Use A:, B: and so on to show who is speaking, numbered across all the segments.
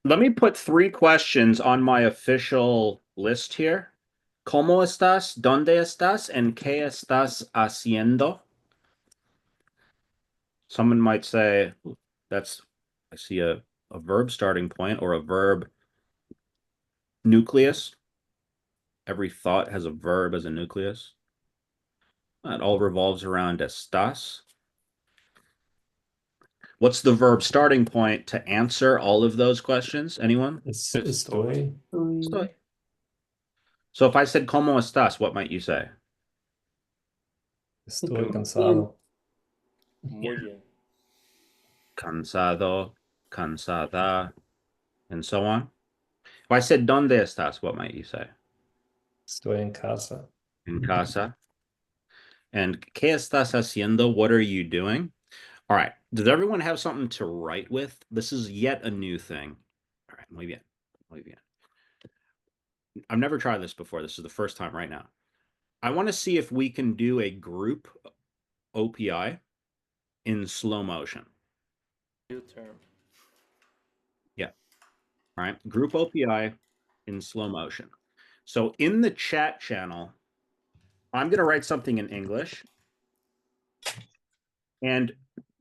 A: Let me put three questions on my official list here. ¿Cómo estás? ¿Dónde estás? And ¿qué estás haciendo? Someone might say, that's, I see a verb starting point or a verb nucleus. Every thought has a verb as a nucleus. It all revolves around estás. What's the verb starting point to answer all of those questions? Anyone?
B: Estoy.
A: Estoy. So if I said ¿Cómo estás? What might you say?
B: Estoy cansado.
C: Muy bien.
A: Cansado, cansada, and so on. If I said ¿Dónde estás? What might you say?
B: Estoy en casa.
A: En casa. And ¿Qué estás haciendo? What are you doing? All right. Does everyone have something to write with? This is yet a new thing. All right. Muy bien. Muy bien. I've never tried this before. This is the first time right now. I want to see if we can do a group OPI in slow motion.
C: New term.
A: Yeah. All right. Group OPI in slow motion. So in the chat channel, I'm going to write something in English. And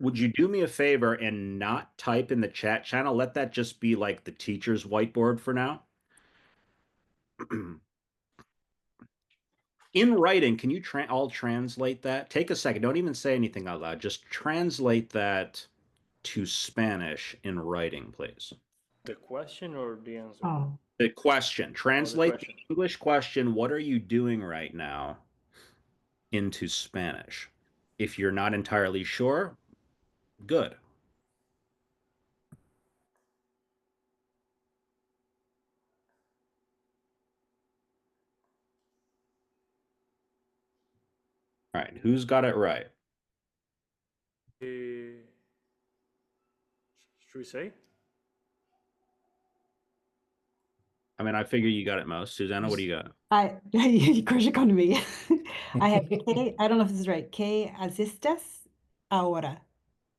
A: would you do me a favor and not type in the chat channel? Let that just be like the teacher's whiteboard for now. In writing, can you all translate that? Take a second. Don't even say anything out loud. Just translate that to Spanish in writing, please.
C: The question or the answer?
D: Oh,
A: The question. Translate the
C: question.
A: English question, what are you doing right now, into Spanish. If you're not entirely sure, good. All right, who's got it right?
C: Should we say?
A: I mean, I figure you got it most. Susanna, what do you got?
D: of course, you're going to me. I have K. I don't know if this is right. ¿Qué asistes ahora?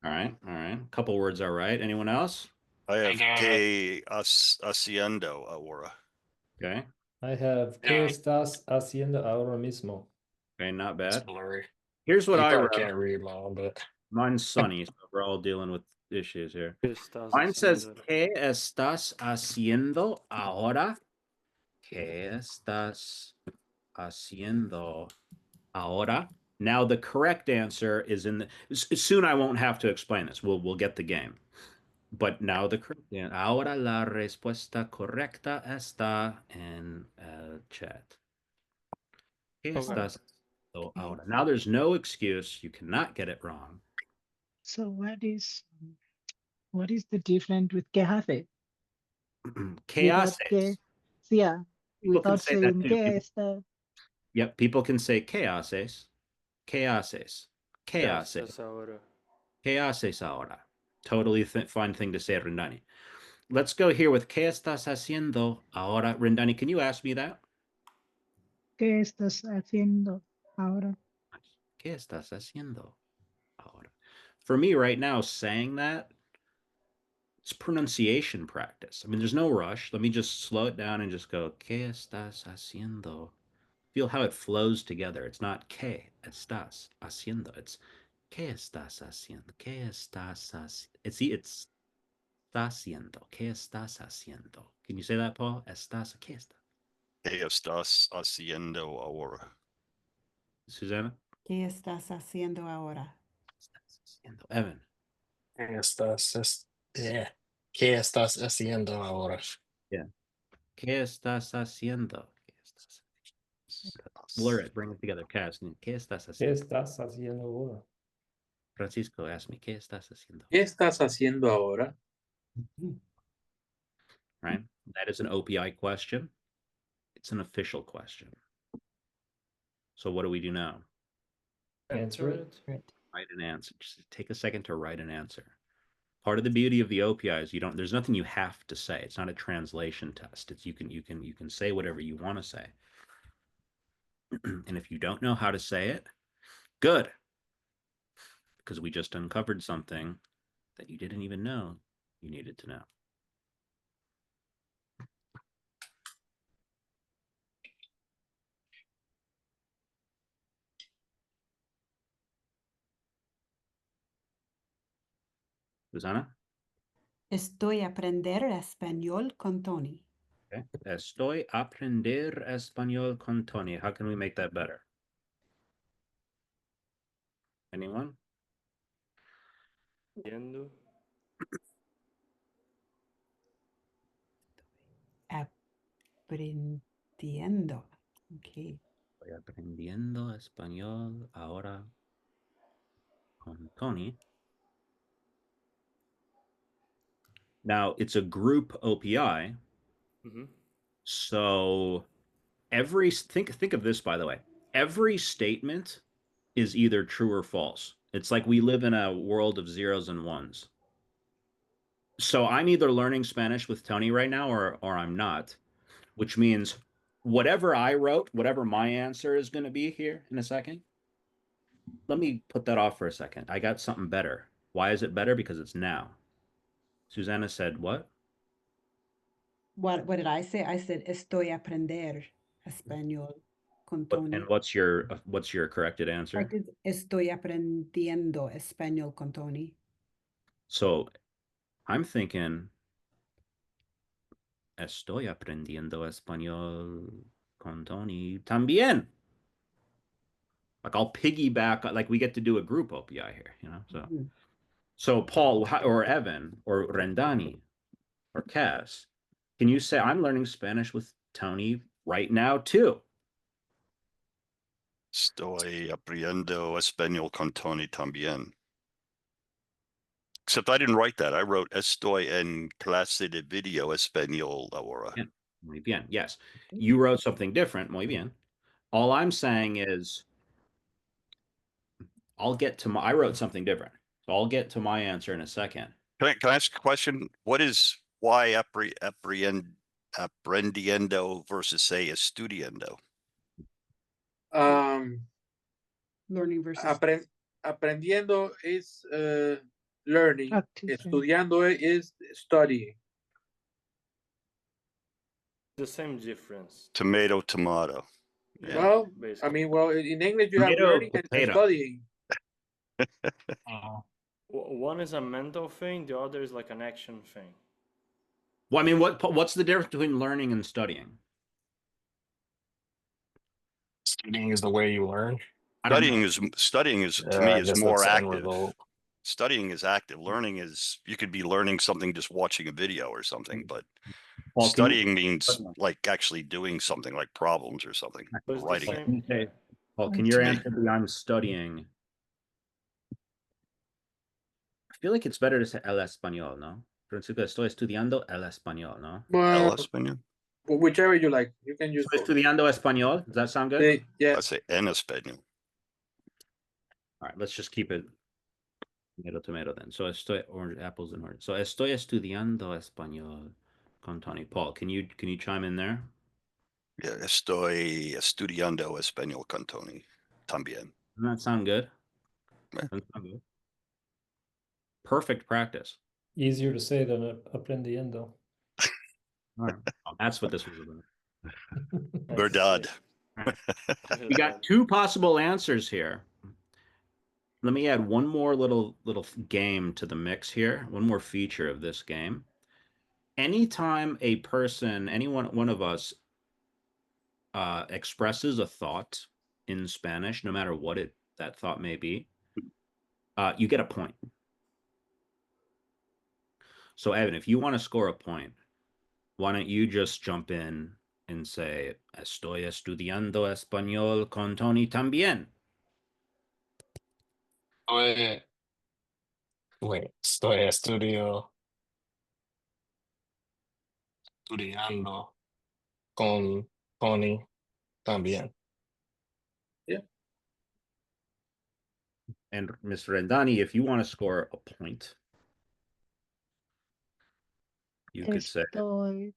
A: All right, all right. A couple words are right. Anyone else?
E: I have
F: got
E: que haciendo ahora.
A: Okay.
B: I have ¿Qué
F: Yeah.
B: estás haciendo ahora mismo?
A: Okay, not
F: It's
A: bad.
F: blurry.
A: Here's what
F: You
A: I
F: probably
A: wrote.
F: can't read long, but
A: Mine's sunny, so we're all dealing with issues here.
C: ¿Qué estás
A: Mine says,
C: haciendo?
A: ¿Qué estás haciendo ahora? ¿Qué estás haciendo ahora? Now the correct answer is in the soon. I won't have to explain this. We'll get the game. But now the correct answer. Ahora la respuesta correcta está en el chat. ¿Qué
C: Okay.
A: estás haciendo ahora? Now there's no excuse. You cannot get it wrong.
G: So what is the difference with que hace?
A: ¿Qué
G: Without que,
A: haces?
G: yeah,
A: People can
G: without
A: say that
G: saying
A: too.
G: que
A: People-
G: está.
A: Yep, people can say ¿Qué haces? ¿Qué haces? ¿Qué
C: ¿Qué
A: haces?
C: haces ahora?
A: ¿Qué haces ahora? Totally fine thing to say, Rindani. Let's go here with ¿Qué estás haciendo ahora? Rindani, can you ask me that?
G: ¿Qué estás haciendo ahora?
A: ¿Qué estás haciendo ahora? For me right now, saying that, it's pronunciation practice. I mean, there's no rush. Let me just slow it down and just go, ¿Qué estás haciendo? Feel how it flows together. It's not ¿Qué estás haciendo? It's ¿Qué estás haciendo? ¿Qué estás haciendo? It's está haciendo. ¿Qué estás haciendo? Can you say that, Paul? Estás, ¿qué está?
E: ¿Qué estás haciendo ahora?
A: Susanna?
D: ¿Qué estás haciendo ahora?
A: Estás haciendo. Evan?
F: ¿Qué estás haciendo ahora?
A: Yeah. ¿Qué estás haciendo? ¿Qué estás haciendo? Blur it, bring it together. Cass, ¿qué estás
B: ¿Qué
A: haciendo?
B: estás haciendo ahora?
A: Francisco, ask me, ¿qué estás haciendo?
H: ¿Qué estás haciendo ahora?
A: Right? That is an OPI question. It's an official question. So what do we do now?
B: Answer it.
A: Write an answer. Just take a second to write an answer. Part of the beauty of the OPI is there's nothing you have to say. It's not a translation test. It's you can say whatever you want to say. And if you don't know how to say it, good. Because we just uncovered something that you didn't even know you needed to know. Susana?
D: Estoy aprender español con Tony.
A: Okay. Estoy aprender español con Tony. How can we make that better? Anyone?
C: Yendo.
D: Aprendiendo. Okay.
A: Estoy aprendiendo español ahora con Tony. Now, it's a group OPI.
C: Mhm.
A: So think of this, by the way. Every statement is either true or false. It's like we live in a world of zeros and ones. So I'm either learning Spanish with Tony right now or I'm not, which means whatever I wrote, whatever my answer is going to be here in a second. Let me put that off for a second. I got something better. Why is it better? Because it's now. Susanna said what?
D: What did I say? I said estoy aprender español con Tony.
A: And what's your corrected answer?
D: Like estoy aprendiendo español con Tony.
A: So I'm thinking estoy aprendiendo español con Tony también. Like I'll piggyback, like we get to do a group OPI here, you know?
D: Mhm.
A: So Paul or Evan or Rendani or Cass, can you say I'm learning Spanish with Tony right now too?
E: Estoy aprendiendo español con Tony también. Except I didn't write that. I wrote estoy en clase de video español ahora.
A: Yeah. Muy bien. Yes. You wrote something different. Muy bien. All I'm saying is I wrote something different. So I'll get to my answer in a second.
E: Can I ask a question? Why aprendiendo versus say estudiando?
D: Learning versus
H: Aprendiendo is learning.
G: Practicing.
H: Estudiando is studying.
C: The same difference.
E: Tomato, tomato. Yeah.
H: Well, I
C: Basically.
H: mean, well, in English you have
A: Tomato,
H: learning and
A: potato.
H: studying.
C: One is a mental thing, the other is like an action thing.
A: Well, I mean, what's the difference between learning and studying?
F: Studying is the way you learn.
A: I don't know.
E: Studying is to
F: I
E: me is
F: guess
E: more
F: that's the end
E: active.
F: result.
E: Studying is active. Learning is you could be learning something just watching a video or something, but
A: Paul, can you-
E: studying means like actually doing something like problems or something.
C: But it's the
E: Writing it.
C: same.
A: Can you say, Paul, can
G: To
A: your
F: me.
A: answer be I'm studying? I feel like it's better to say el español, no? Francisco, estoy estudiando el español, no?
E: El
H: Well,
E: español.
H: whichever you like, you can use
A: Estoy
H: both.
A: estudiando español. Does that sound good?
H: Yeah,
E: I say en español.
A: All right, let's just keep it tomato then. So orange apples and orange. So estoy estudiando español con Tony. Paul, can you chime in there?
E: Yeah, estoy estudiando español con Tony también.
A: Doesn't that sound good?
E: Yeah.
A: Doesn't sound good? Perfect practice.
B: Easier to say than aprendiendo.
A: All right. That's what this was about.
E: Verdad.
A: We got two possible answers here. Let me add one more little game to the mix here. One more feature of this game. Anytime a person, one of us, expresses a thought in Spanish, no matter what that thought may be, you get a point. So Evan, if you want to score a point, why don't you just jump in and say, estoy estudiando español con Tony también.
F: Wait, estoy estudiando con Tony también.
A: And Mr. Rendani, if you want to score a point, you could say,
G: Estoy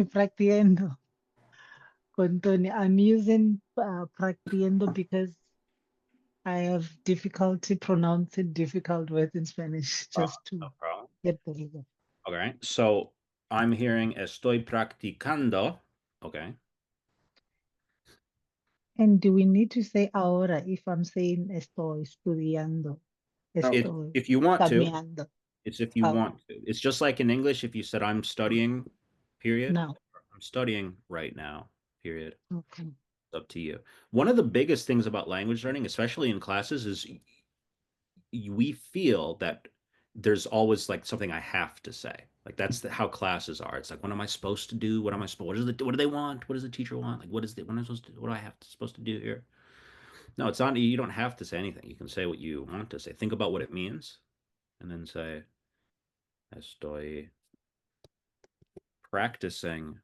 G: practicando con Tony. I'm using practicando because I have difficulty pronouncing difficult words in Spanish just to
A: no problem.
G: get the result.
A: Okay, so I'm hearing estoy practicando. Okay.
G: And do we need to say ahora if I'm saying estoy estudiando Estoy
A: If you want to,
G: cambiando.
A: it's if you
G: Oh.
A: want to. It's just like in English, if you said I'm studying, period.
G: Now.
A: I'm studying right now, period.
G: Okay.
A: It's up to you. One of the biggest things about language learning, especially in classes, is we feel that there's always like something I have to say. Like that's how classes are. It's like, what am I supposed to do? What am I supposed? What do they want? What does the teacher want? Like, what am I supposed to? What do I have to supposed to do here? No, it's not. You don't have to say anything. You can say what you want to say. Think about what it means, and then say, "Estoy practicing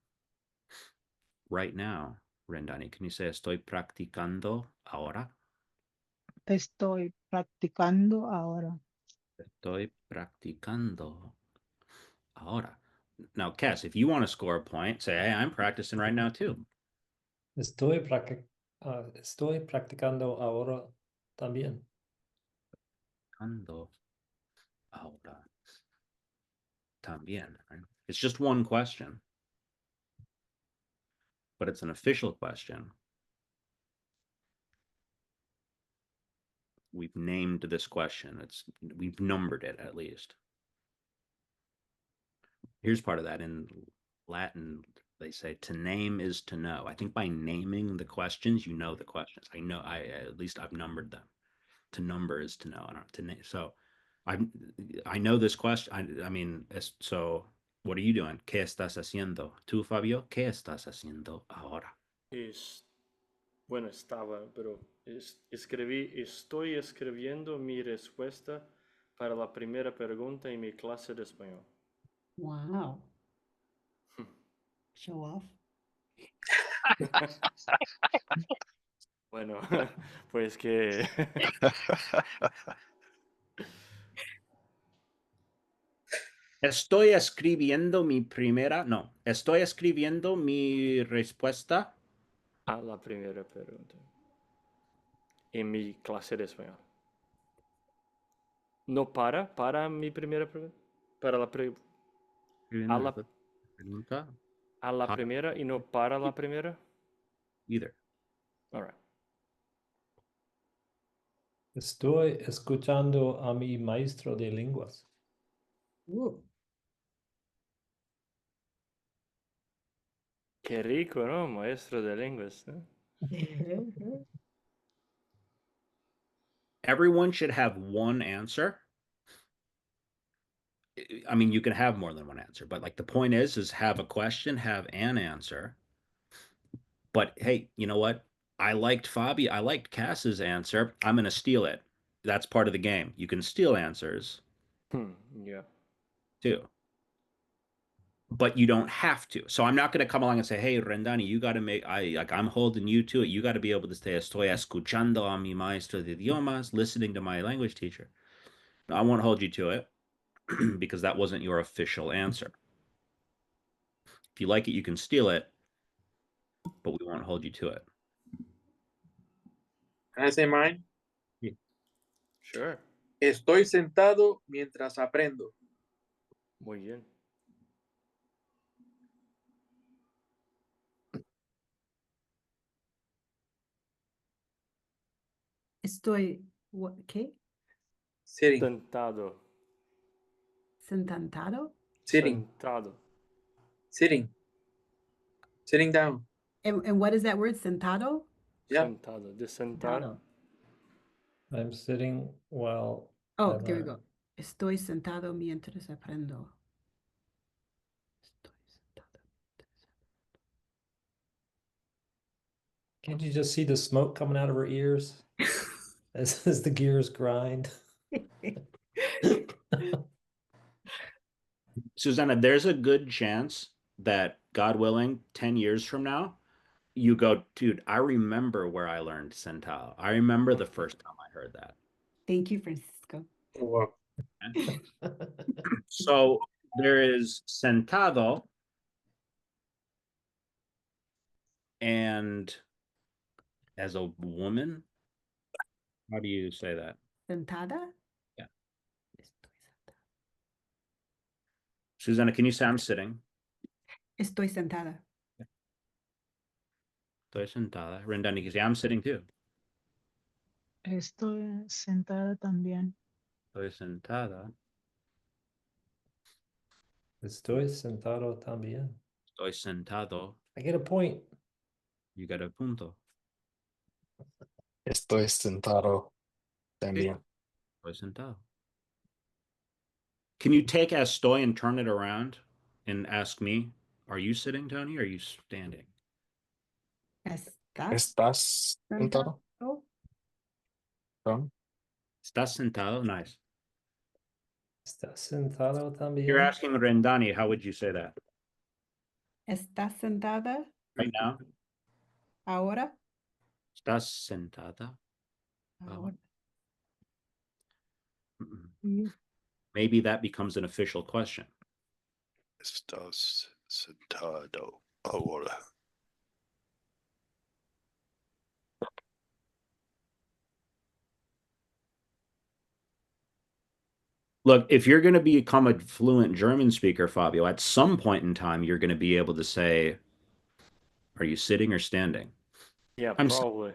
A: right now." Rendani, can you say "Estoy practicando ahora"?
G: Estoy practicando ahora.
A: Estoy practicando ahora. Now, Cass, if you want to score a point, say, "Hey, I'm practicing right now too."
B: Estoy practicando ahora también.
A: Practicando ahora también. Right? It's just one question, but it's an official question. We've named this question. We've numbered it at least. Here's part of that. In Latin, they say to name is to know. I think by naming the questions, you know the questions. At least I've numbered them. To number is to know. So I know this question. I mean, so what are you doing? ¿Qué estás haciendo? Tú, Fabio, ¿qué estás haciendo ahora?
C: Bueno, estaba, pero estoy escribiendo mi respuesta para la primera pregunta en mi clase de español.
D: Wow. Show off.
C: Bueno, pues que
A: Estoy escribiendo mi respuesta.
C: a la primera pregunta en mi clase de español. No para mi primera pregunta, para la a la
A: pregunta.
C: a la
A: Para.
C: primera y no para la primera.
A: Either.
C: All right.
B: Estoy escuchando a mi maestro de lenguas.
D: Ooh.
C: Qué rico, ¿no? Maestro de lenguas, ¿no?
A: Everyone should have one answer. I mean, you can have more than one answer, but like the point is have a question, have an answer. But hey, you know what? I liked Cass's answer. I'm going to steal it. That's part of the game. You can steal answers
C: Yeah.
A: too. But you don't have to. So I'm not going to come along and say, "Hey, Rendani, you got to I'm holding you to it. You got to be able to say, estoy escuchando a mi maestro de idiomas, listening to my language teacher." No, I won't hold you to it because that wasn't your official answer. If you like it, you can steal it, but we won't hold you to it.
H: Can I say mine?
C: Sure.
H: Estoy sentado mientras aprendo.
C: Muy bien.
D: ¿Qué?
H: Sitting.
C: Sentado.
D: ¿Sentado?
H: Sitting.
C: Sentado.
H: Sitting. Sitting down.
D: And what is that word? Sentado?
H: Yeah.
C: Sentado. De sentar.
D: Sentado.
B: I'm sitting while.
D: Oh, there we go. Estoy sentado mientras aprendo. Estoy sentado mientras
B: Can't you just see the smoke coming out of her ears as the gears grind?
A: Susanna, there's a good chance that, God willing, 10 years from now, you go, dude, I remember where I learned sentado. I remember the first time I heard that.
D: Thank you, Francisco.
H: Oh, wow.
A: So there is sentado and as a woman, how do you say that?
D: Sentada?
A: Yeah.
D: Estoy sentada.
A: Susanna, can you say I'm sitting?
D: Estoy sentada.
A: Estoy sentada. Rendani can say I'm sitting too.
G: Estoy sentada también.
A: Estoy sentada.
B: Estoy sentado también.
A: Estoy sentado.
B: I get a point.
A: You got a punto.
F: Estoy sentado también.
A: Estoy sentado. Can you take estoy and turn it around and ask me, are you sitting, Tony, or are you standing?
D: ¿Estás
F: ¿Estás sentado?
D: sentado?
F: From?
A: Estás sentado? Nice.
B: ¿Estás sentado también?
A: You're asking Rendani, how would you say that?
D: ¿Estás sentada
A: Right now?
D: ahora?
A: Estás sentada?
D: Ahora.
A: Mm-mm.
D: Mm.
A: Maybe that becomes an official question.
E: Estás sentado ahora.
A: Look, if you're going to become a fluent German speaker, Fabio, at some point in time, you're going to be able to say, are you sitting or standing?
C: Yeah,
A: I'm s-
C: probably.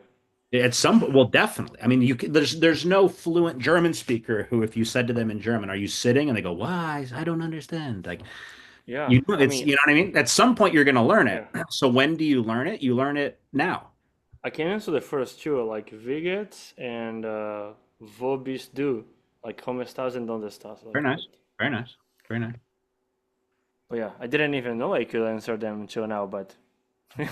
A: At some, well, definitely. I mean, you can, there's no fluent German speaker who, if you said to them in German, are you sitting? And they go, why? I don't understand. Like,
C: Yeah,
A: you,
C: I
A: it's,
C: mean,
A: you know what I mean? At some point, you're going to learn it.
C: Yeah.
A: So when do you learn it? You learn it now.
C: I can answer the first two, like Vigets and Wo bist du? Like, ¿cómo estás and dónde estás? Like
A: Very nice.
C: that.
A: Very nice. Very nice.
C: But yeah, I didn't even know I could answer them until now, but anyway.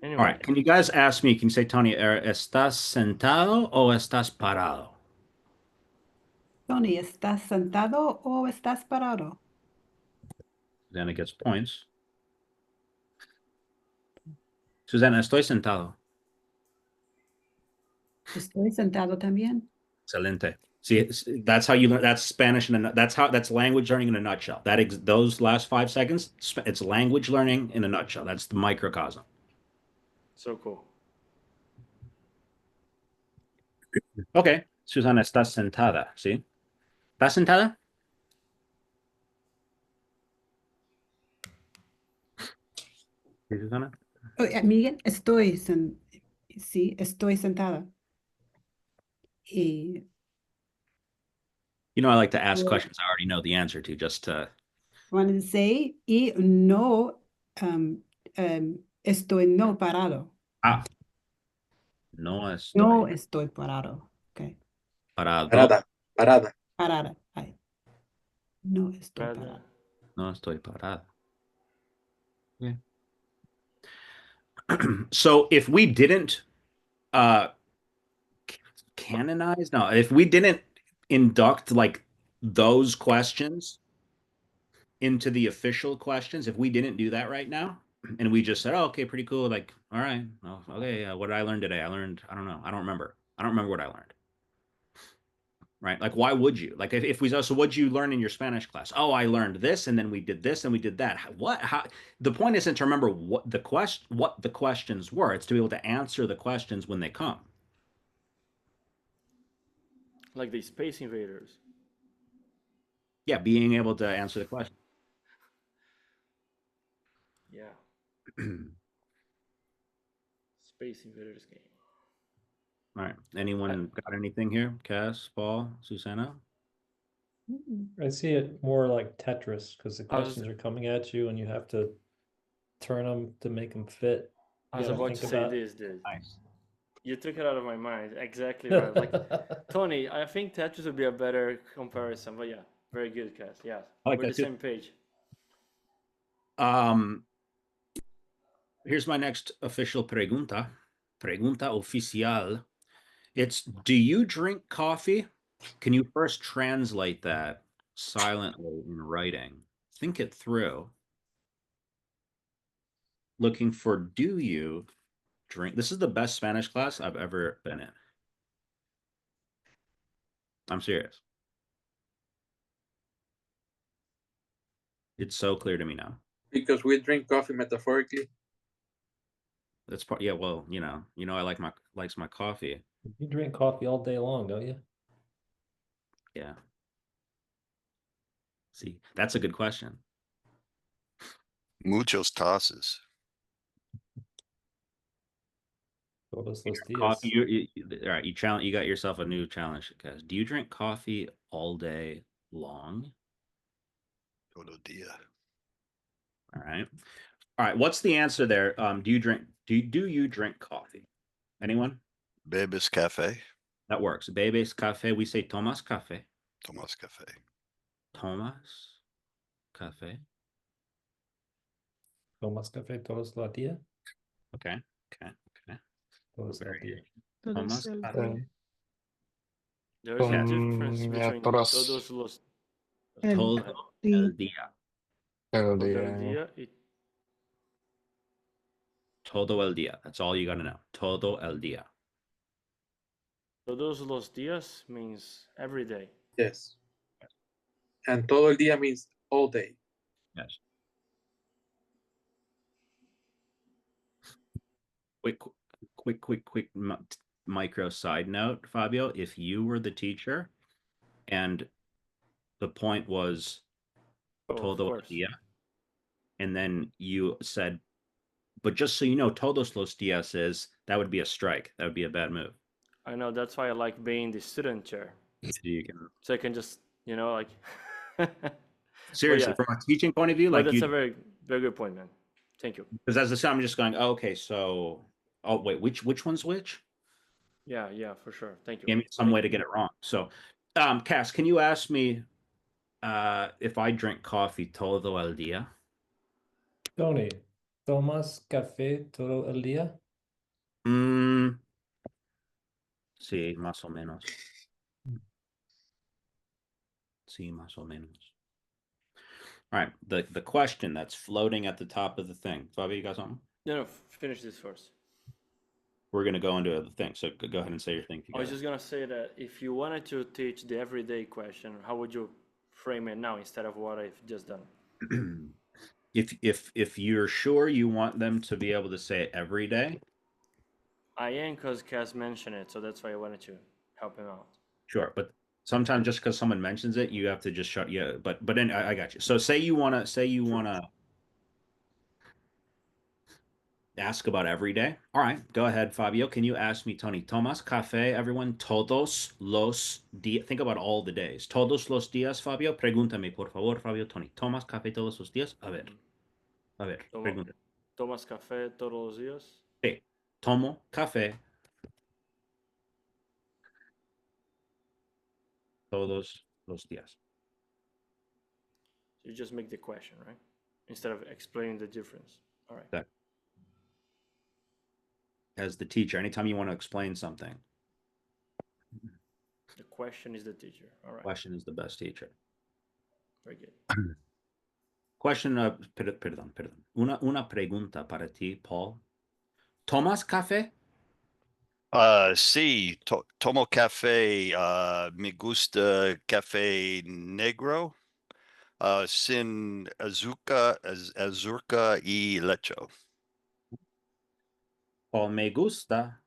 A: All right. Can you guys ask me? Can you say, Tony, ¿estás sentado o estás parado?
D: Tony, ¿estás sentado o estás parado?
A: Susanna gets points. Susana, estoy sentado.
D: Estoy sentado también.
A: Excelente. See, that's how you learn. That's Spanish, and that's language learning in a nutshell. Those last 5 seconds, it's language learning in a nutshell. That's the microcosm.
C: So cool.
A: Okay, Susana, estás sentada. ¿Sí? ¿Estás sentada? ¿Sí, Susana?
D: Oh, Miguel, sí, estoy sentada. Y
A: You know, I like to ask
D: Well-
A: questions I already know the answer to, just to.
D: wanted to say, y no, estoy no parado.
A: No estoy
D: No estoy parado. Okay.
A: parado.
H: Parada, parada.
D: Parada. Ay. No estoy
C: Rather-
D: parado.
A: No estoy parada. Yeah. So if we didn't canonize, no, if we didn't induct like those questions into the official questions, if we didn't do that right now, and we just said, oh, okay, pretty cool, like, all right, well, okay, what did I learn today? I don't know, I don't remember what I learned. Right? Like, why would you? Like, if we, so what'd you learn in your Spanish class? Oh, I learned this, and then we did this, and we did that. What? How? The point isn't to remember what the questions were. It's to be able to answer the questions when they come.
C: Like the Space Invaders.
A: Yeah, being able to answer the question.
C: Yeah, Space Invaders game.
A: All right. Anyone got anything here? Cass, Paul, Susanna?
B: I see it more like Tetris because the
C: I was-
B: questions are coming at you and you have to turn them to make them fit.
C: I was
B: Yeah,
C: about
B: think
C: to say
B: about-
C: this, dude.
A: Nice.
C: You took it out of my mind. Exactly right. Like Tony, I think Tetris would be a better comparison. But yeah, very good, Cass. Yeah,
A: I like
C: we're the
A: that too.
C: same page.
A: Here's my next official pregunta. Pregunta oficial. It's, do you drink coffee? Can you first translate that silently in writing? Think it through. Looking for, do you drink? This is the best Spanish class I've ever been in. I'm serious. It's so clear to me now.
H: Because we drink coffee metaphorically.
A: That's part. Yeah. Well, I likes my coffee.
B: You drink coffee all day long, don't you?
A: Yeah. See, that's a good question.
E: Muchos tasas.
B: Todos los días.
A: Coffee. All right. You got yourself a new challenge, guys. Do you drink coffee all day long?
E: Todo dia.
A: All right. All right. What's the answer there? Do you drink coffee? Anyone?
E: Bebes café.
A: That works. Bebes café. We say tomas café.
E: Tomas café.
A: Tomas café.
B: ¿Tomas café todos los días?
A: Okay.
B: Todos los
A: Very
B: días.
A: Tomas
G: Todos el
A: café.
G: día.
C: There is a
F: Um,
C: difference
F: yeah,
C: between
F: todas-
C: todos los
G: El
A: Todo
G: día.
A: el día.
F: El
C: todo el
F: día.
C: día y
A: Todo el día. That's all you gotta know. Todo el día.
C: todos los días means every day.
H: Yes. And todo el día means all day.
A: Yes. Quick micro side note, Fabio. If you were the teacher and the point was
C: Oh, of
A: todo el
C: course.
A: día, and then you said, but just so you know, todos los días is, that would be a strike. That would be a bad move.
C: I know, that's why I like being the student chair.
A: You can
C: So I can just, like
A: seriously,
C: yeah.
A: from a teaching point of view,
C: But
A: like
C: that's
A: you,
C: a very, very good point, man. Thank you.
A: because as a son, I'm just going, oh, okay, so, oh wait, which one's which?
C: Yeah, for sure. Thank you.
A: Give me some way to get it wrong. So, Cass, can you ask me if I drink coffee todo el día?
B: Tony, ¿tomas café todo el día?
A: Sí, más o menos. Sí, más o menos. All right, the question that's floating at the top of the thing. Fabio, you got something?
C: No, finish this first.
A: We're gonna go into the thing. So go ahead and say your thing.
C: I was just gonna say that if you wanted to teach the everyday question, how would you frame it now instead of what I've just done?
A: If you're sure you want them to be able to say it every day,
C: I am, because Cass mentioned it, so that's why I wanted to help him out.
A: sure. But sometimes just because someone mentions it, you have to just shut. Yeah, but then I got you. So say you wanna ask about every day. All right, go ahead, Fabio. Can you ask me, Tony? Tomas café, everyone. Todos los días. Think about all the days. Todos los días, Fabio. Pregúntame, por favor, Fabio. Tony, ¿tomas café todos los días? A ver, pregunta.
C: ¿Tomas café todos los días?
A: Sí, tomo café todos los días.
C: You just make the question, right? Instead of explaining the difference. All right.
A: As the teacher, anytime you want to explain something,
C: The question is the teacher. All right.
A: question is the best teacher.
C: Very good.
A: Question, perdón. Una pregunta para ti, Paul. ¿Tomas café?
E: Sí, tomo café. Me gusta café negro. Sin azúcar y leche.
A: Paul, me gusta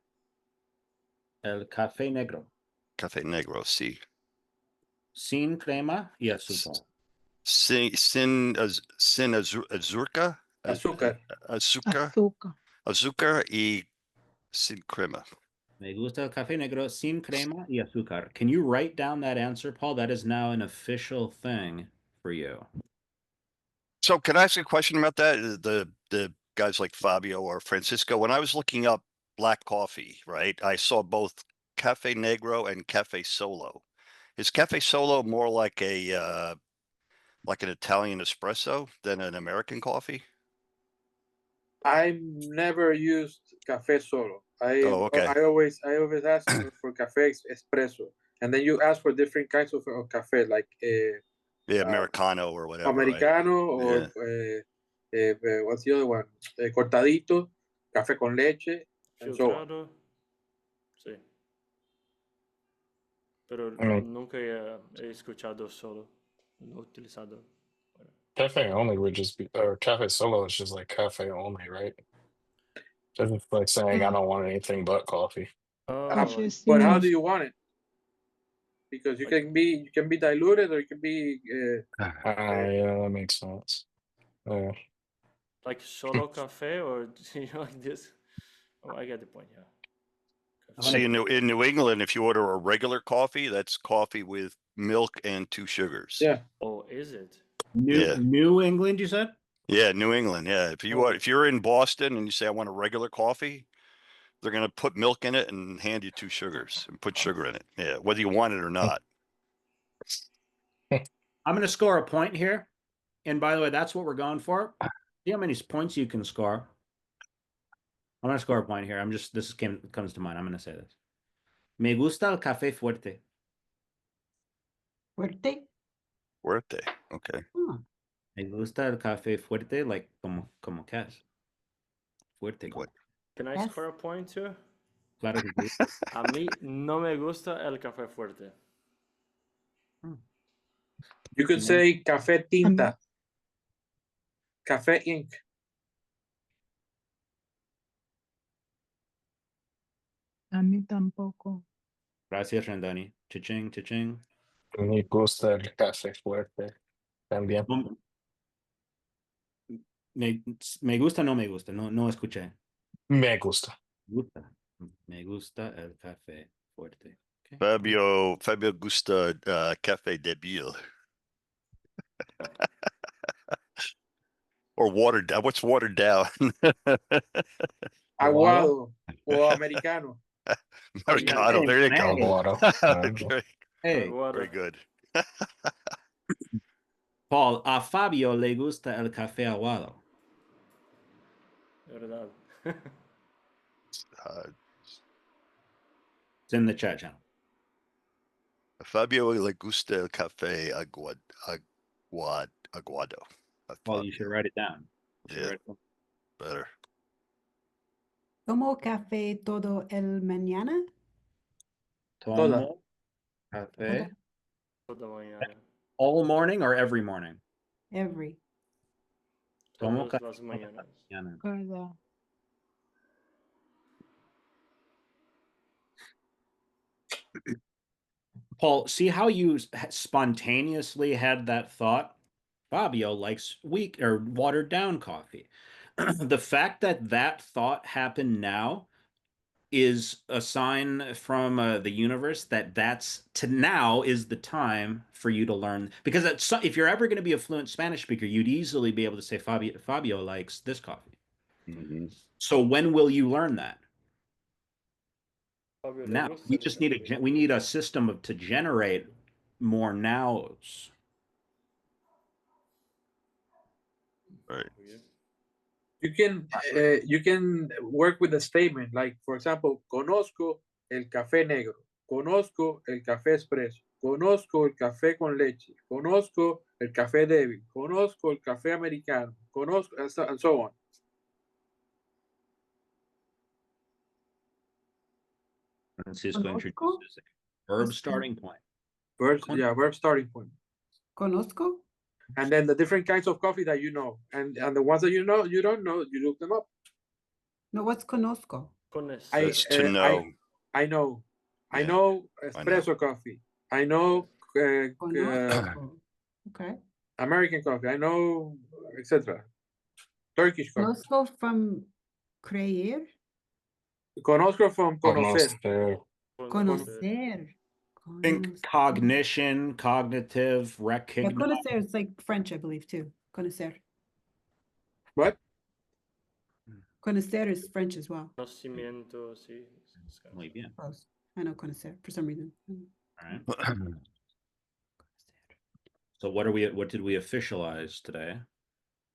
A: el café negro.
E: Café negro, sí.
A: Sin crema y azúcar.
E: Sin azúcar.
H: Azúcar.
E: Azúcar y sin crema.
A: Me gusta el café negro sin crema y azúcar. Can you write down that answer, Paul? That is now an official thing for you.
E: So can I ask a question about that? The guys like Fabio or Francisco, when I was looking up black coffee, right, I saw both Cafe Negro and Cafe Solo. Is Cafe Solo more like like an Italian espresso than an American coffee?
H: I never used café solo.
E: Oh, okay.
H: I always ask for café espresso, and then you ask for different kinds of café, like
E: Yeah, Americano or whatever.
H: Americano
E: Right?
H: or what's the other one? Cortadito, café con leche, and so on.
C: Filtrado. Sí. Pero
F: Okay.
C: nunca he escuchado solo. No utilizado.
F: Cafe only would just be, or cafe solo is just like cafe only, right? Just like saying I don't want anything but coffee.
C: Oh,
G: Interesting.
H: But how do you want it? Because you can be diluted or it can be
F: Yeah, that makes sense.
C: like solo cafe or like this? Oh, I get the point. Yeah.
E: See, in New England, if you order a regular coffee, that's coffee with milk and 2 sugars.
H: Yeah.
C: Oh, is it?
E: Yeah.
A: New England, you said?
E: Yeah, New England. Yeah.
C: Oh.
E: If you're in Boston and you say I want a regular coffee, they're gonna put milk in it and hand you 2 sugars and put sugar in it. Yeah, whether you want it or not.
A: I'm going to score a point here. And by the way, that's what we're going for. See how many points you can score. I'm going to score a point here. Comes to mind. I'm going to say this. Me gusta el café fuerte.
D: Fuerte.
E: Fuerte. Okay.
D: Oh,
A: Me gusta el café fuerte, like como que es. Fuerte.
E: What?
C: Can I
D: Yes.
C: score a point too?
A: Claro que sí.
C: A mí no me gusta el café fuerte.
H: You could say café tinta. Café ink.
G: A mí tampoco.
A: Gracias, Randani. Cha-ching, cha-ching.
F: Me gusta el café fuerte. También.
A: Me gusta, no me gusta. No escuché.
F: Me gusta.
A: Gusta. Me gusta el café fuerte. Okay.
E: Fabio gusta café débil. Or watered down. What's watered down?
H: Aguado o americano.
E: Americano. There you go.
F: Aguado.
E: Okay,
A: Hey,
C: Aguado.
E: very good.
A: Paul, a Fabio le gusta el café aguado.
C: Verdad.
A: It's in the chat channel.
E: Fabio le gusta el café aguado.
A: Paul, you should write it down. You should
E: Yeah.
A: write it down.
E: Better.
D: ¿Tomo café todo el mañana?
A: Tomo café
C: Toda mañana.
A: all morning or every morning?
D: Every.
A: Tomo
C: Todas
A: café
C: las mañanas.
A: mañana.
G: Cada.
A: Paul, see how you spontaneously had that thought? Fabio likes weak or watered down coffee. The fact that that thought happened now is a sign from the universe that now is the time for you to learn. Because if you're ever going to be a fluent Spanish speaker, you'd easily be able to say Fabio likes this coffee.
E: Mm-hmm.
A: So when will you learn that?
C: Fabio, ¿le
A: Now
C: gusta
A: we
C: el
A: just
C: café?
A: need a system to generate more nows.
E: Right.
H: You can work with a statement like, for example, conozco el café negro, conozco el café espresso, conozco el café con leche, conozco el café débil, conozco el café americano, conozco, and so on.
A: Francisco
D: Conozco.
A: introduces a verb starting point.
H: Verb starting point.
D: ¿Conozco?
H: And then the different kinds of coffee that you know, and the ones that you don't know, you look them up.
D: No, what's conozco?
E: That's to know.
H: I know
E: Yeah,
H: espresso coffee. I know
D: Conozco. Okay.
H: American coffee. I know, etc. Turkish coffee.
D: Conozco from creer.
H: Conozco from conocer.
D: Conocer.
A: Think cognition, cognitive,
D: Yeah,
A: recognition.
D: conocer is like French, I believe, too. Conocer.
H: What?
D: Conocer is French as well.
C: Conocimiento, sí.
A: Muy bien.
D: Close. I know conocer for some reason.
A: All right. So what did we officialize today?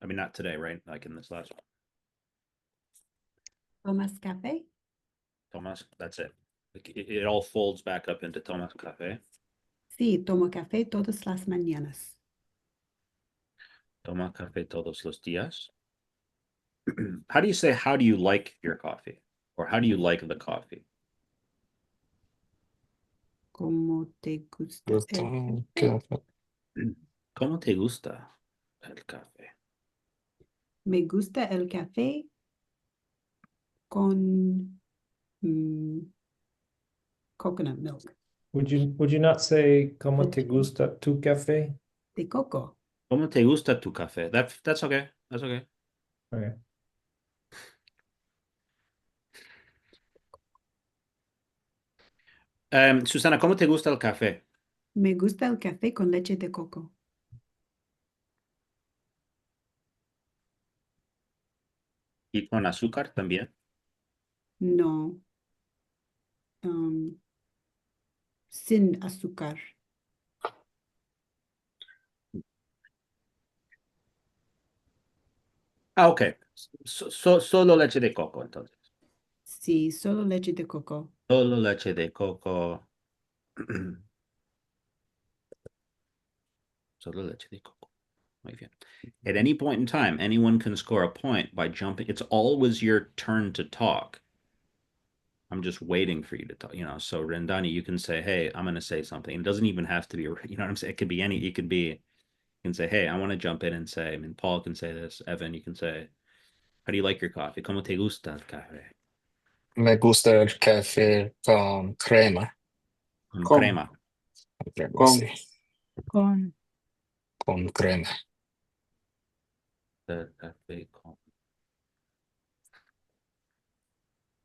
A: I mean, not today, right? Like in this last one.
D: Tomas café?
A: Tomas, that's it. It all folds back up into Tomas Café.
D: Sí, tomo café todas las mañanas.
A: Toma café todos los días. How do you say, how do you like your coffee? Or how do you like the coffee?
D: ¿Cómo te gusta el café?
A: ¿Cómo te gusta el café?
D: Me gusta el café con coconut milk.
B: Would you not say como te gusta tu café?
D: De coco.
A: ¿Cómo te gusta tu café? That's okay. That's okay.
B: Okay.
A: Susana, ¿cómo te gusta el café?
D: Me gusta el café con leche de coco.
A: ¿Y con azúcar también?
D: No. Sin azúcar.
A: Ah, ok. Solo leche de coco, entonces.
D: Sí, solo leche de coco.
A: Solo leche de coco. Solo leche de coco. Muy bien. At any point in time, anyone can score a point by jumping. It's always your turn to talk. I'm just waiting for you to talk, So Rendani, you can say, hey, I'm going to say something. It doesn't even have to be, you know what I'm saying? It could be you can say, hey, I want to jump in and say, I mean, Paul can say this. Evan, you can say, how do you like your coffee? ¿Cómo te gusta el café?
F: Me gusta el café con crema.
A: Con
H: Con.
A: crema.
F: Crema,
H: Con.
F: sí,
G: Con
F: con crema.
A: El café con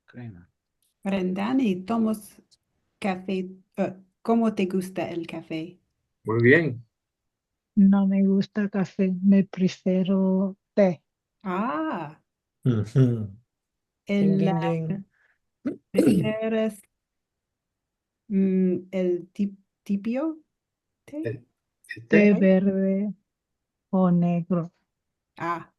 A: crema.
D: Rendani, tomas café. ¿Cómo te gusta el café?
H: Muy bien.
G: no me gusta café, me prefiero té.
D: Ah,
B: Mhm. Ding,
D: el,
B: ding, ding.
D: ¿prefieres el tibio? ¿Té?
H: El
G: Té
H: té.
G: verde o negro.
D: Ah,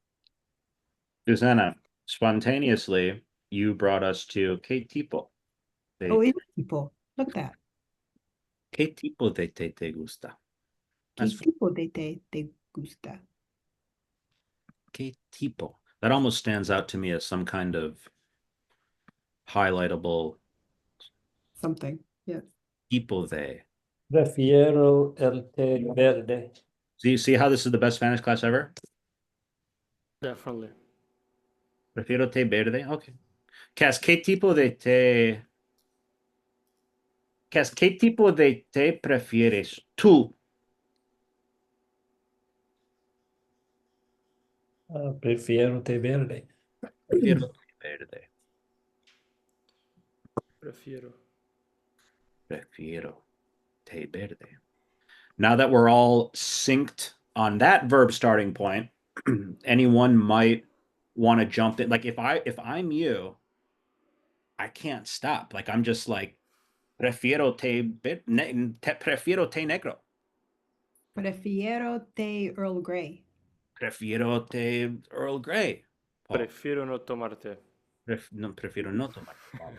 A: Susanna, spontaneously, you brought us to ¿Qué tipo?
D: oh, it's tipo. Look at that.
A: ¿Qué tipo de té te gusta?
D: ¿Qué
A: That's
D: tipo de té te gusta?
A: ¿Qué tipo? That almost stands out to me as some kind of highlightable
D: Something. Yes.
A: tipo de.
B: Prefiero el té verde.
A: Do you see how this is the best Spanish class ever?
C: Definitely.
A: Prefiero té verde. Okay. Cass, ¿qué tipo de té? Cass, ¿qué tipo de té prefieres tú?
B: Prefiero té verde.
A: Prefiero té verde.
C: Prefiero.
A: Prefiero té verde. Now that we're all synced on that verb starting point, anyone might want to jump in. Like if I'm you, I can't stop. Like I'm just like prefiero prefiero té negro.
D: Prefiero té Earl Grey.
A: Prefiero té Earl Grey. Paul.
C: Prefiero no tomar té.
A: Prefiero no tomar. Paul.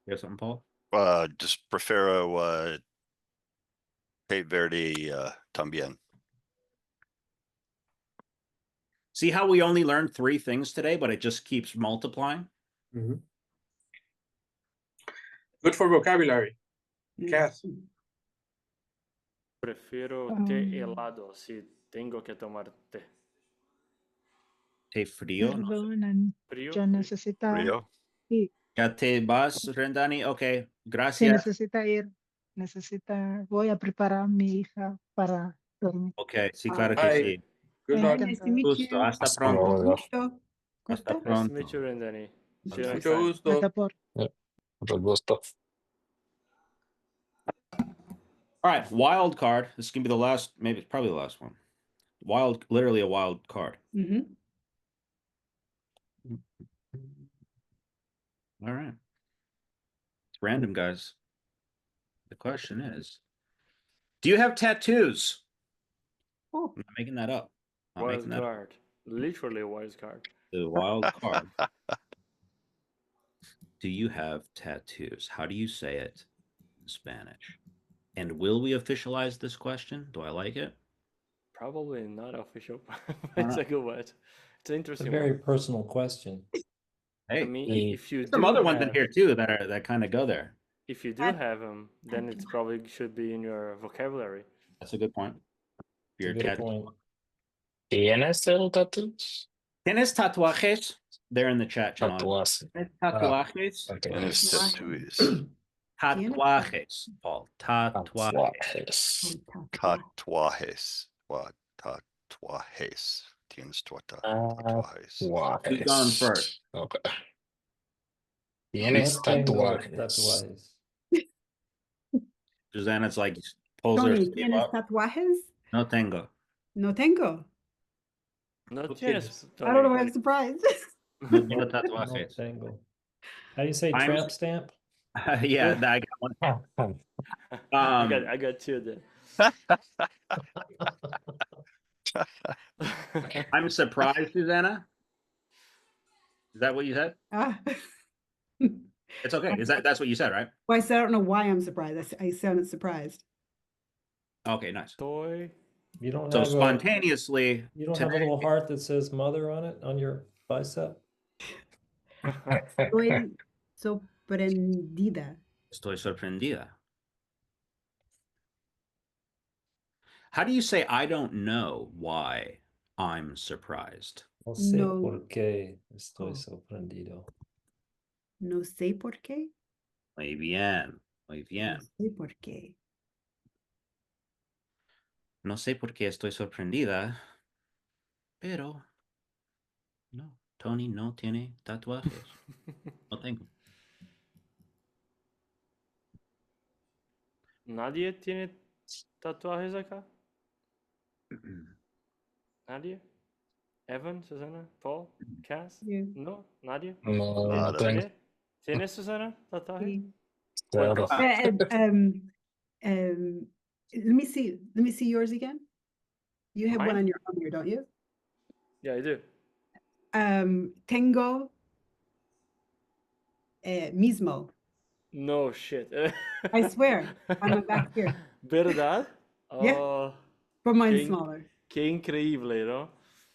A: You have something, Paul?
E: Just prefiero té verde también.
A: See how we only learned 3 things today, but it just keeps multiplying?
H: Mhm. Good for vocabulary. Cass.
C: Prefiero té helado si tengo que tomar té.
A: Té frío. No sé.
G: Perdonan,
C: Frío.
G: yo necesito,
E: Rio?
G: sí,
A: Ya te vas, Rendani. Okay,
G: sí
A: gracias.
G: necesita ir, voy a preparar a mi hija para dormir.
A: Okay, sí, claro que
H: Bye.
A: sí.
H: Good
G: Me
H: luck.
D: Nice to
G: encanta.
D: meet
A: Gusto.
D: you.
A: Hasta
F: Hasta
A: pronto.
F: luego.
D: Gusto.
A: Hasta
D: Gusto.
C: Nice to
A: pronto.
C: meet you, Rendani. See you next
H: Mucho
C: time.
H: gusto.
G: Hasta por.
F: Mucho gusto.
A: All right, wild card. This is gonna be the last, maybe it's probably the last one. Literally a wild card.
D: Mhm.
A: All right. It's random, guys. The question is, do you have tattoos?
D: Oh,
A: I'm not making that up. Not
C: Wild
A: making that up.
C: card. Literally wild card.
A: The wild card. Do you have tattoos? How do you say it in Spanish? And will we officialize this question? Do I like it?
C: Probably not official.
A: Why
C: It's
A: not?
C: a good one. It's an
B: It's a
C: interesting
B: very
C: one.
B: personal question.
A: Hey,
C: I mean,
F: Mm.
C: if you
A: some
C: do
A: other ones in
C: have,
A: here too that kind of go there.
C: if you do have them, then it probably should be in your vocabulary.
A: That's a good point.
B: It's a
A: Your
B: good
A: tattoo.
B: point.
F: ¿Tienes el tattoos?
A: ¿Tienes tatuajes? They're in the chat channel.
F: Tatuajes.
A: ¿Tienes tatuajes?
F: Okay.
E: Tienes
D: Tatuaje.
E: tattoos.
A: Tatuajes, Paul. Tatuajes.
F: Tatuajes.
E: Tatuajes. What? Tatuajes. Tienes tatuajes.
A: Who's going first?
F: Okay. Tienes
B: No tengo
F: tatuajes.
B: tatuajes.
A: Susanna's like pulls her
D: Tony,
A: sleeve
D: ¿tienes
A: up.
D: tatuajes?
A: No tengo.
D: No tengo.
C: No
A: Tú
C: tienes,
D: I don't know why
C: Tony.
D: I'm surprised.
A: No tengo
B: No
A: tatuajes.
B: tengo. How do you say
A: I'm-
B: tramp stamp?
A: Yeah, I got one.
C: I got two then.
A: I'm surprised, Susanna. Is that what you said?
D: Ah.
A: It's okay. That's what you said, right?
D: Well, I said I don't know why I'm surprised. I sounded surprised.
A: Okay, nice.
C: Toy.
B: You don't
A: So
B: have
A: spontaneously,
B: you don't have a
A: today-
B: little heart that says mother on it on your bicep?
D: Estoy sorprendida.
A: estoy sorprendida. How do you say I don't know why I'm surprised?
B: No sé
D: No.
B: por qué estoy
D: Oh.
B: sorprendido.
D: No sé por qué.
A: Muy bien. Muy bien.
D: No sé por qué.
A: No sé por qué estoy sorprendida, pero no, Tony no tiene tatuajes. No tengo.
C: ¿Nadie tiene tatuajes acá? ¿Nadie? Evan, Susana, Paul, Cass?
D: Yeah.
C: No, nadie.
F: No,
E: Nada.
F: no tengo.
C: ¿Tienes, Susana, tatuaje?
D: Sí.
F: Cero.
D: Let me see. Let me see yours again. You have one
C: Mine?
D: on your arm here, don't you?
C: Yeah, I do.
D: Tengo mismo.
C: No shit.
D: I swear, on my back here.
C: ¿Verdad?
D: Yeah.
C: Oh,
D: But mine's
C: qué,
D: smaller.
C: qué increíble, ¿no?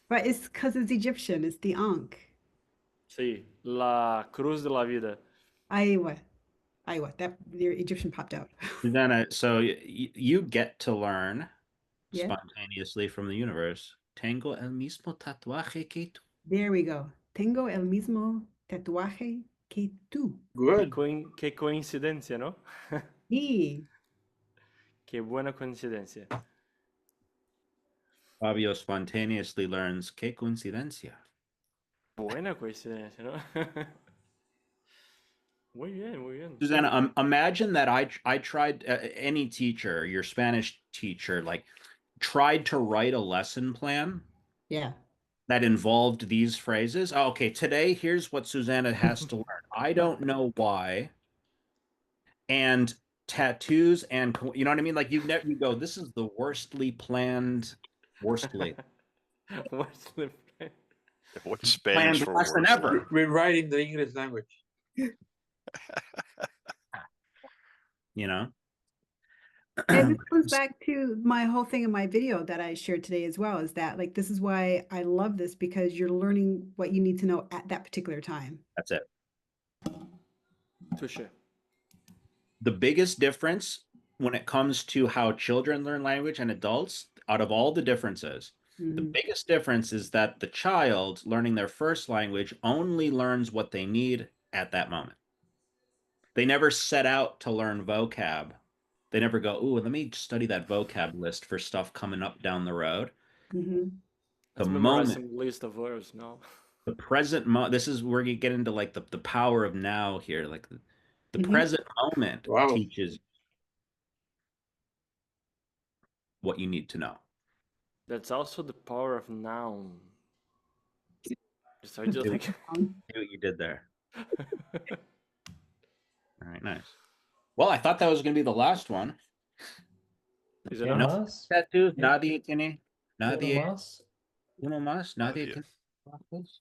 D: But it's because it's Egyptian. It's the Ankh.
C: Sí, la cruz de la vida.
D: Iowa. That your Egyptian popped out.
A: Susanna, so you get to learn
D: Yeah.
A: spontaneously from the universe. Tengo el mismo tatuaje que tú.
D: There we go. Tengo el mismo tatuaje que tú.
H: Good.
C: Qué coincidencia, ¿no?
D: Y
C: Qué buena coincidencia.
A: Fabio spontaneously learns. Qué coincidencia.
C: Buena coincidencia, ¿no? Muy bien, muy bien.
A: Susanna, imagine that I tried, any teacher, your Spanish teacher, like tried to write a lesson plan
D: yeah.
A: that involved these phrases. Oh, okay, today here's what Susanna has to learn. I don't know why. And tattoos and you know what I mean? Like you go, this is the worstly planned, worstly
C: What's the
E: What's Spanish
A: planned
E: for
A: lesson
E: worst?
A: ever.
H: Rewriting the English language.
A: You know?
D: And this goes back to my whole thing in my video that I shared today as well, is that like this is why I love this, because you're learning what you need to know at that particular time.
A: That's it.
C: Touche.
A: The biggest difference when it comes to how children learn language and adults, out of all the differences, the
D: Mhm.
A: biggest difference is that the child learning their first language only learns what they need at that moment. They never set out to learn vocab. They never go, ooh, let me study that vocab list for stuff coming up down the road.
D: Mhm.
A: The
C: Let's memorize
A: moment,
C: some list of words now.
A: the present this is where you get into like the power of now here. Like the
D: Mhm.
A: present moment
H: Wow.
A: teaches what you need to know.
C: That's also the power of noun. So I just like
A: See what you did there. All right, nice. Well, I thought that was going to be the last one.
C: Is it
B: ¿Qué
C: not?
B: más?
A: Tattoos,
B: ¿Qué?
A: nadie tiene,
B: ¿Uno
A: nadie,
B: más?
A: uno más, nadie
E: Nadie.
A: tiene tatuajes.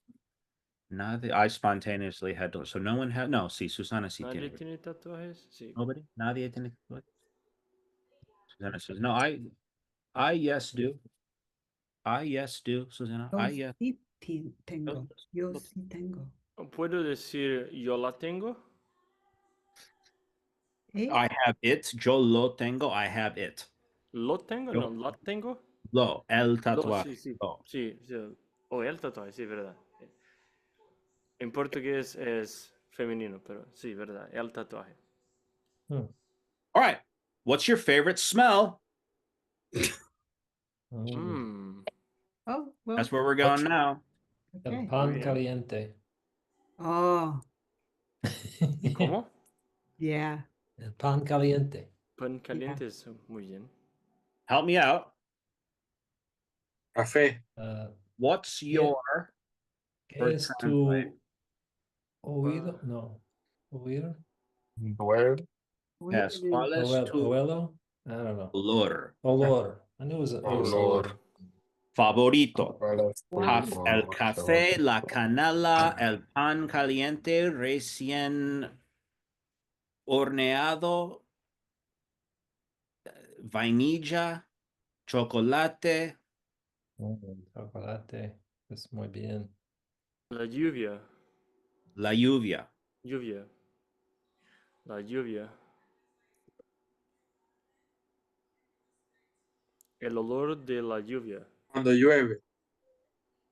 A: Nadie, I spontaneously had to, so no one had, no, sí, Susana sí
C: ¿Nadie
A: tiene.
C: tiene tatuajes? Sí.
A: Nobody? Nadie tiene tatuajes. Susana says, no, I yes do. I yes do, Susana.
D: Yo
A: I yes.
D: sí tengo. Yo
A: Yo-
D: sí tengo.
C: ¿Puedo decir yo la tengo?
D: ¿Eh?
A: I have it. Yo lo tengo. I have it.
C: ¿Lo tengo?
A: Yo-
C: No, la tengo.
A: Lo, el
C: Lo,
A: tatuaje.
C: sí, sí.
A: Lo.
C: Sí, sí. O el tatuaje, sí, verdad. En portugués es femenino, pero sí, verdad. El tatuaje.
A: All right. What's your favorite smell?
C: Mm.
D: Oh, well,
A: That's where we're going now.
B: El
D: okay.
B: pan
C: Bien.
B: caliente.
D: Oh,
C: ¿Cómo?
D: Yeah.
B: El pan caliente.
C: Pan caliente es muy bien.
A: Help me out.
H: Café.
A: What's
B: ¿Qué,
A: your
B: qué
A: or
B: es
A: translate?
B: tu oído? No. ¿Oído?
F: Word.
A: Yes. ¿Cuál es
B: Abuelo?
A: tu
B: Abuelo? I don't know.
A: olor
B: Olor. I knew it was
F: Olor.
A: favorito?
F: ¿Cuál es tu
A: El
F: olor
A: café,
F: favorito?
A: la canela, el pan caliente recién horneado, vainilla, chocolate,
B: Chocolate. Es muy bien.
C: La lluvia.
A: la lluvia.
C: Lluvia. La lluvia. El olor de la lluvia.
H: Cuando llueve.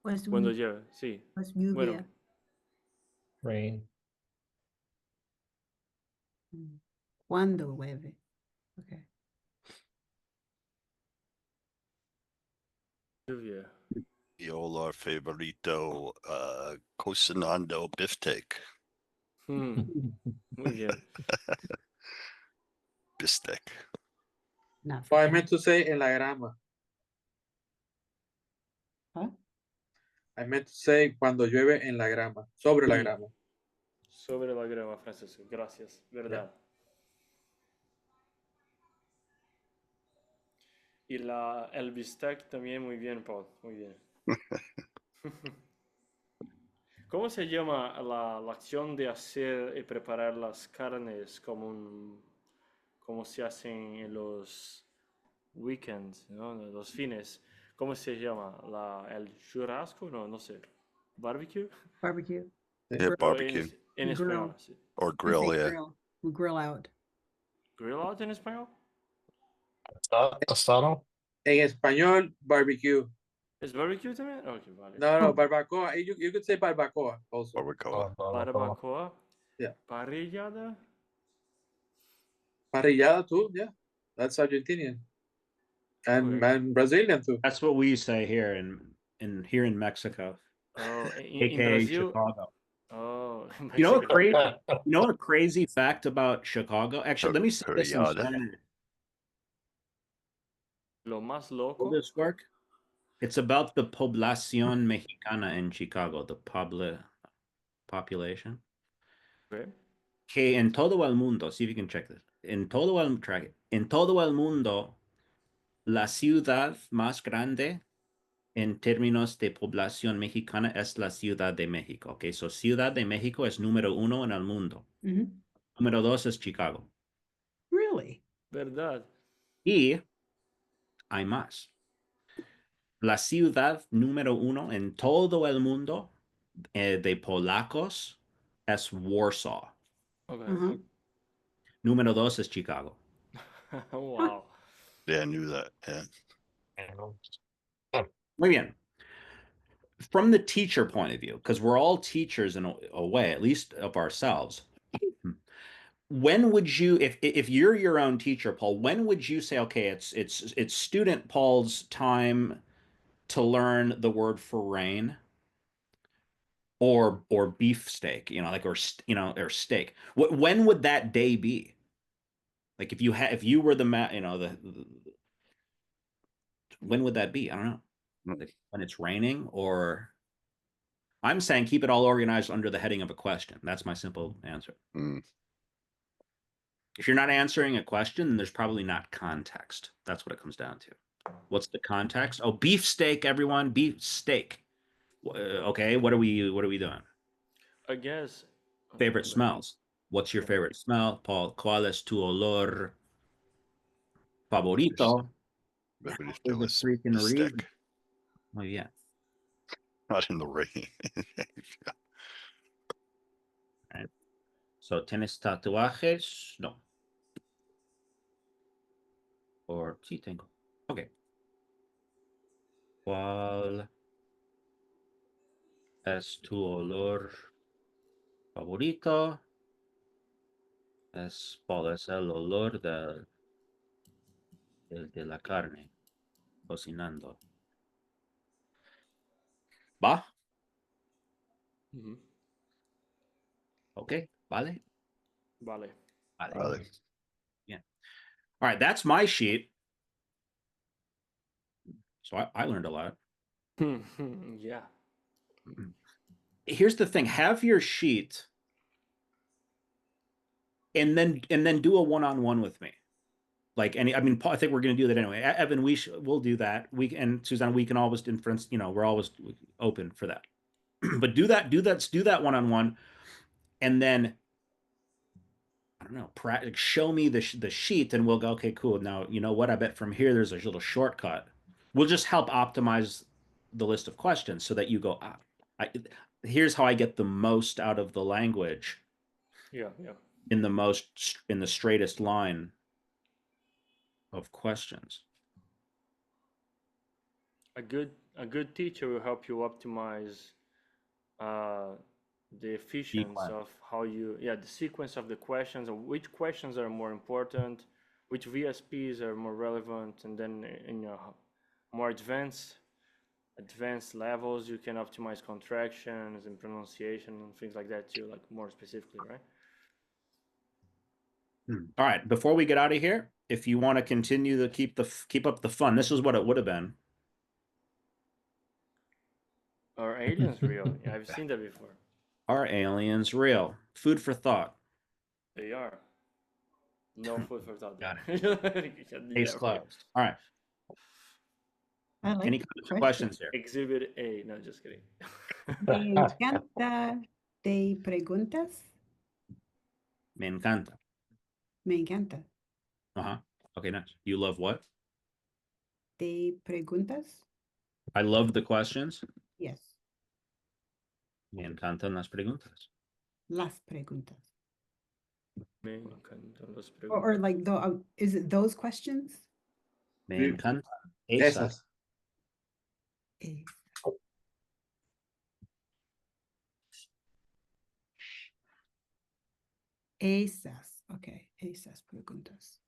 D: What's,
C: Cuando llueve, sí.
D: what's
C: Bueno,
D: lluvia?
B: Rain.
D: Cuando llueve. Okay.
C: lluvia.
E: Mi olor favorito, cocinando beefsteak.
C: Muy bien.
E: Beefsteak.
D: Not
H: Oh,
D: for
H: I meant to say en la grama.
D: Huh?
H: I meant to say cuando llueve en la grama. Sobre la
C: Sí.
H: grama.
C: Sobre la grama, Francisco. Gracias. ¿Verdad? Y el bistec también muy bien, Paul. Muy bien. ¿Cómo se llama la acción de hacer y preparar las carnes como se hacen en los weekends, ¿no? Los fines? ¿Cómo se llama? ¿El churrasco? No sé. ¿Barbecue?
D: Barbecue.
E: Yeah,
C: Pero
E: barbecue
C: en
D: Grill.
C: español, sí.
E: or
D: We say
E: grill, yeah.
D: grill. We grill out.
C: ¿Grill out en español?
F: ¿Tostado?
H: En español, barbecue.
C: ¿Es barbecue también? Ok, vale.
H: No, barbacoa. You could say barbacoa also.
E: Barbacoa.
C: Barbacoa.
H: Yeah.
C: Parrillada.
H: Parrillada too, yeah. That's Argentinian. And,
C: Okay.
H: and Brazilian too.
A: That's what we say here in Mexico,
C: Oh, en
A: aka
C: Brasil.
A: Chicago.
C: Oh, en
A: You know what
C: Mexico.
A: crazy? You know what a crazy fact about Chicago? Actually, let me say this in
E: Parrillada.
A: Spanish.
C: Lo más
A: Will
C: loco.
A: this work? It's about the población mexicana in Chicago, the population.
C: Okay.
A: Que en todo el mundo, see if you can check this. En todo el mundo, la ciudad más grande en términos de población mexicana es la Ciudad de México. Okay, so Ciudad de México es número 1 en el mundo.
D: Mhm.
A: Número 2 es Chicago.
D: Really?
C: Verdad.
A: Y hay más. La ciudad número 1 en todo el mundo de polacos es Warsaw.
C: Okay.
D: Uh-huh.
A: Número 2 es Chicago.
C: Wow.
E: Yeah, I knew that. Yeah.
A: Muy bien. From the teacher point of view, because we're all teachers in a way, at least of ourselves. When would you, if you're your own teacher, Paul, when would you say, okay, it's student Paul's time to learn the word for rain or beefsteak, or steak? When would that day be? Like if you were the when would that be? I don't know. Like when it's raining, or I'm saying keep it all organized under the heading of a question. That's my simple answer.
E: Mm.
A: If you're not answering a question, then there's probably not context. That's what it comes down to. What's the context? Oh, beefsteak, everyone, beef steak. Okay, what are we doing?
C: I guess.
A: Favorite smells. What's your favorite smell, Paul? ¿Cuál es tu olor favorito?
E: Favorito
A: The
E: is
A: freaking
E: beefsteak.
A: reason. Oh yeah.
E: Not in the rain.
A: Right. So, ¿tienes tatuajes? No. Or sí tengo. Okay. ¿Cuál es tu olor favorito? ¿Cuál es el olor de la carne cocinando? ¿Va?
C: Mhm.
A: Ok, vale.
C: Vale.
E: Vale.
A: Yeah. All right, that's my sheet. So I learned a lot.
C: Yeah.
A: Here's the thing: have your sheet, and then do a one-on-one with me. Like I mean, Paul, I think we're going to do that anyway. Evan, we'll do that. And Susanna, we can always inference. We're always open for that. But do that one-on-one, and then I don't know, show me the sheet, and we'll go, okay, cool. Now you know what? I bet from here there's a little shortcut. We'll just help optimize the list of questions so that you go, here's how I get the most out of the language.
C: Yeah.
A: In the straightest line of questions.
C: A good teacher will help you optimize the efficiency of how the sequence of the questions, and which questions are more important, which VSPs are more relevant, and then in your more advanced levels, you can optimize contractions and pronunciation and things like that too, like more specifically, right?
A: All right. Before we get out of here, if you want to continue to keep up the fun, this is what it would have been.
C: Are aliens real? Yeah, I've seen that before.
A: Are aliens real? Food for thought.
C: They are. No food for thought.
A: Got
C: it.
A: Case closed. All right.
D: I like
A: Any
D: the
A: questions here?
C: Exhibit A. No, just kidding.
D: Me encanta. ¿Te preguntas?
A: Me encanta.
D: Me encanta.
A: Okay, nice. You love what?
D: ¿Te preguntas?
A: I love the questions.
D: Yes.
A: Me encantan las preguntas.
D: Las preguntas.
C: Me encantan las
D: Or
C: preguntas.
D: like, is it those questions?
A: Me
H: Sí.
A: encantan
H: Esas.
D: Eh, Esas. Okay. Esas preguntas.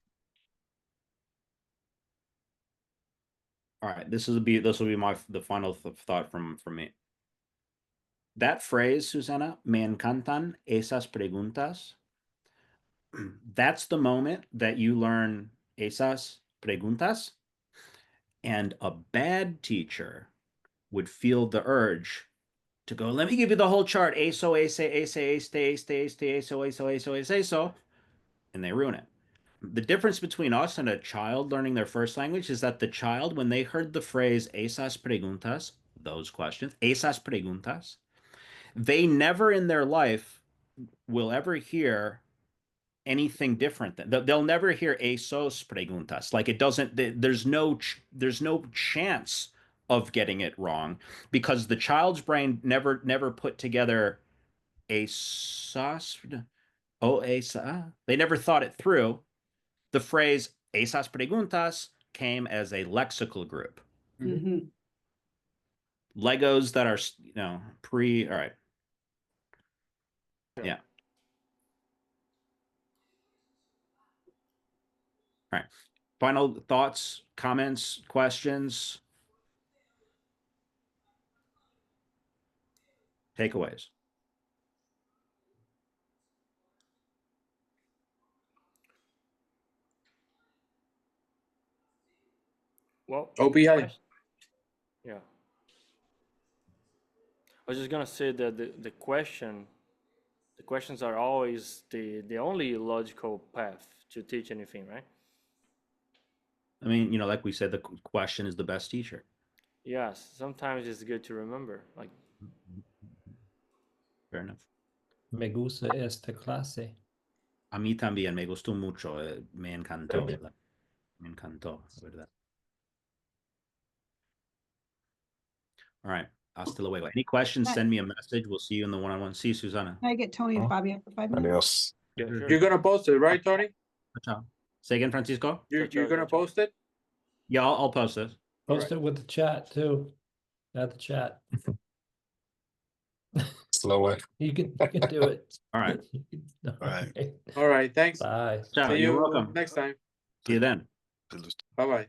A: All right. This will be the final thought from me. That phrase, Susana, me encantan esas preguntas. That's the moment that you learn esas preguntas, and a bad teacher would feel the urge to go, let me give you the whole chart, eso, ese, eso, and they ruin it. The difference between us and a child learning their first language is that the child, when they heard the phrase esas preguntas, those questions, esas preguntas, they never in their life will ever hear anything different than they'll never hear esos preguntas. Like it doesn't, there's no chance of getting it wrong, because the child's brain never put together esas, they never thought it through. The phrase esas preguntas came as a lexical group.
D: Mhm.
A: Legos that are, all right. Yeah. All right. Final thoughts, comments, questions, takeaways.
C: Well,
H: OPI.
C: yeah. I was just gonna say that the questions are always the only logical path to teach anything, right?
A: I mean, like we said, the question is the best teacher.
C: Yes, sometimes it's good to remember. Like,
A: Fair enough.
B: Me gusta esta clase.
A: A mí también me gustó mucho. Me encantó. Me encantó, la verdad. All right. Hasta luego. Any questions, send me a message. We'll see you in the one-on-one. See you, Susana.
D: Can I get Tony and Fabio for 5 minutes?
F: Adios.
C: yeah, sure.
H: You're gonna post it, right, Tony?
A: Ciao. Say again, Francisco?
H: You're
C: Ciao,
H: gonna
C: ciao.
H: post it?
A: Yeah, I'll post this.
B: Post it with the chat too. Add the chat.
F: Slow way.
B: You can do it.
A: All right.
E: All right.
H: All right, thanks.
B: Bye.
A: Ciao.
H: See
A: You're
H: you
A: welcome.
H: next time.
A: See you then.
H: Bye bye.